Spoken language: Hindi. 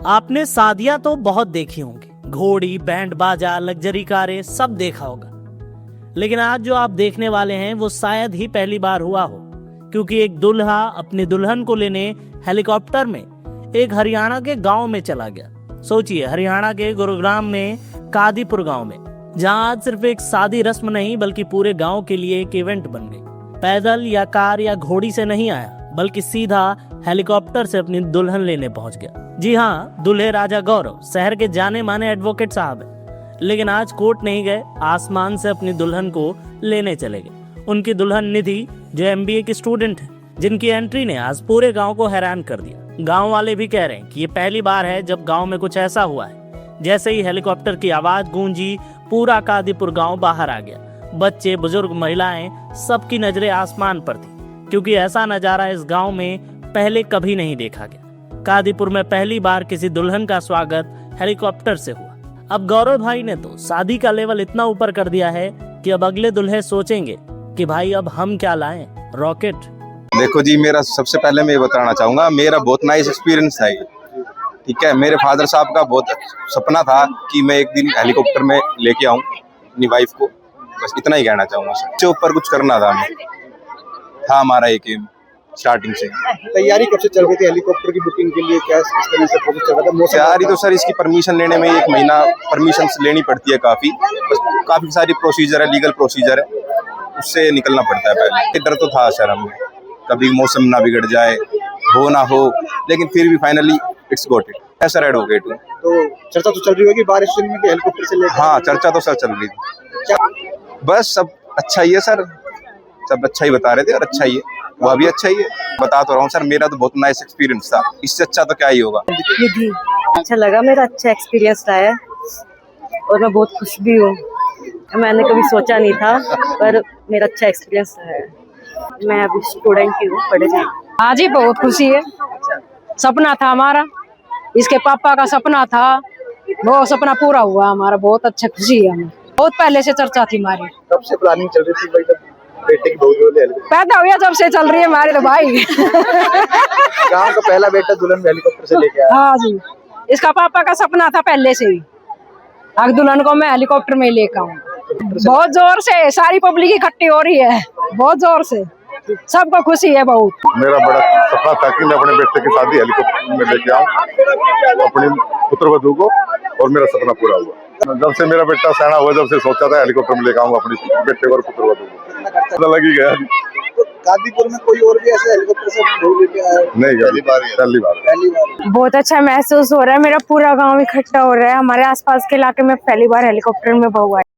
आपने शादियां तो बहुत देखी होंगी, घोड़ी, बैंड बाजा, लग्जरी कारें सब देखा होगा। लेकिन आज जो आप देखने वाले हैं वो शायद ही पहली बार हुआ हो, क्योंकि एक दूल्हा अपनी दुल्हन को लेने हेलीकॉप्टर में एक हरियाणा के गांव में चला गया। सोचिए, हरियाणा के गुरुग्राम में कादीपुर गांव में, जहां आज सिर्फ एक शादी रस्म नहीं बल्कि पूरे गांव के लिए एक इवेंट बन गई। पैदल या कार या घोड़ी से नहीं आया, बल्कि सीधा हेलीकॉप्टर से अपनी दुल्हन लेने पहुंच गया। जी हाँ, दूल्हे राजा गौरव शहर के जाने माने एडवोकेट साहब हैं, लेकिन आज कोर्ट नहीं गए, आसमान से अपनी दुल्हन को लेने चले गए। उनकी दुल्हन निधि जो MBA की स्टूडेंट है, जिनकी एंट्री ने आज पूरे गांव को हैरान कर दिया। गांव वाले भी कह रहे हैं कि ये पहली बार है जब गांव में कुछ ऐसा हुआ है। जैसे ही हेलीकॉप्टर की आवाज गूंजी, पूरा कादीपुर गांव बाहर आ गया। बच्चे, बुजुर्ग, महिलाएं, सबकी नजरें आसमान पर थी, क्योंकि ऐसा नजारा इस गांव में पहले कभी नहीं देखा गया। कादीपुर में पहली बार किसी दुल्हन का स्वागत हेलीकॉप्टर से हुआ। अब गौरव भाई ने तो शादी का लेवल इतना ऊपर कर दिया है कि अब अगले दुल्हे सोचेंगे कि भाई अब हम क्या लाएं, रॉकेट। देखो जी, मेरा सबसे पहले मैं ये बताना चाहूंगा, मेरा बहुत नाइस एक्सपीरियंस था ये। ठीक है, मेरे फादर साहब का बहुत सपना था कि मैं एक दिन हेलीकॉप्टर में लेके आऊं अपनी वाइफ को। बस इतना ही कहना चाहूंगा। इससे ऊपर कुछ करना था हमारा एक एम स्टार्टिंग से। तैयारी कब से चल रही थी हेलीकॉप्टर की बुकिंग के लिए? क्या किस तरह से प्रोसेस चल रहा था? तैयारी तो सर, इसकी परमिशन लेने में 1 महीना परमिशन लेनी पड़ती है। काफी सारी प्रोसीजर है, लीगल प्रोसीजर है, उससे निकलना पड़ता है। पहले डर तो था सर हमें, कभी मौसम ना बिगड़ जाए, हो ना हो, लेकिन फिर भी फाइनली इट्स गॉट इट। ऐसा एडवोकेट हूँ। तो चर्चा तो चल रही होगी बारिश में कि हेलीकॉप्टर से लेकर। हाँ, चर्चा तो सर चल रही थी। बस सब अच्छा ही है सर, सब अच्छा ही बता रहे थे और अच्छा ही है, वह भी अच्छा ही है। बता तो रहा हूँ सर, मेरा तो बहुत नाइस एक्सपीरियंस था, इससे अच्छा तो क्या ही होगा। निधि, अच्छा लगा, मेरा अच्छा एक्सपीरियंस रहा है और मैं बहुत खुश भी हूँ। मैंने कभी सोचा नहीं था, पर मेरा अच्छा एक्सपीरियंस रहा है। मैं अभी स्टूडेंट ही हूँ, पढ़े जाए। हाँ जी, बहुत खुशी है। सपना था हमारा, इसके पापा का सपना था, वो सपना पूरा हुआ हमारा। बहुत अच्छा खुशी है हमें। बहुत पहले से चर्चा थी हमारी। कब से प्लानिंग चल रही थी भाई? तब बेटे की बहुत पैदा हुआ जब से चल रही है हमारी तो भाई। गांव का पहला बेटा दुल्हन हेलीकॉप्टर से लेके आया। हाँ जी, इसका पापा का सपना था पहले से ही, अब दुल्हन को मैं हेलीकॉप्टर में लेकर आऊँ। बहुत जोर से सारी पब्लिक इकट्ठी हो रही है, बहुत जोर से, सबको खुशी है बहुत। मेरा बड़ा सपना था कि मैं अपने बेटे की शादी हेलीकॉप्टर में लेके आऊं अपनी पुत्रवधू को, और मेरा सपना पूरा हुआ। जब से मेरा बेटा सयाना हुआ, जब से सोचा था हेलीकॉप्टर में लेके आऊंगा अपने बेटे और पुत्रवधू को। लग ही गया। तो कादीपुर में कोई और भी ऐसे हेलीकॉप्टर से लेके आया? नहीं, पहली बार। बहुत अच्छा महसूस हो रहा है, मेरा पूरा गांव इकट्ठा हो रहा है। हमारे आसपास के इलाके में पहली बार हेलीकॉप्टर में बहू आई।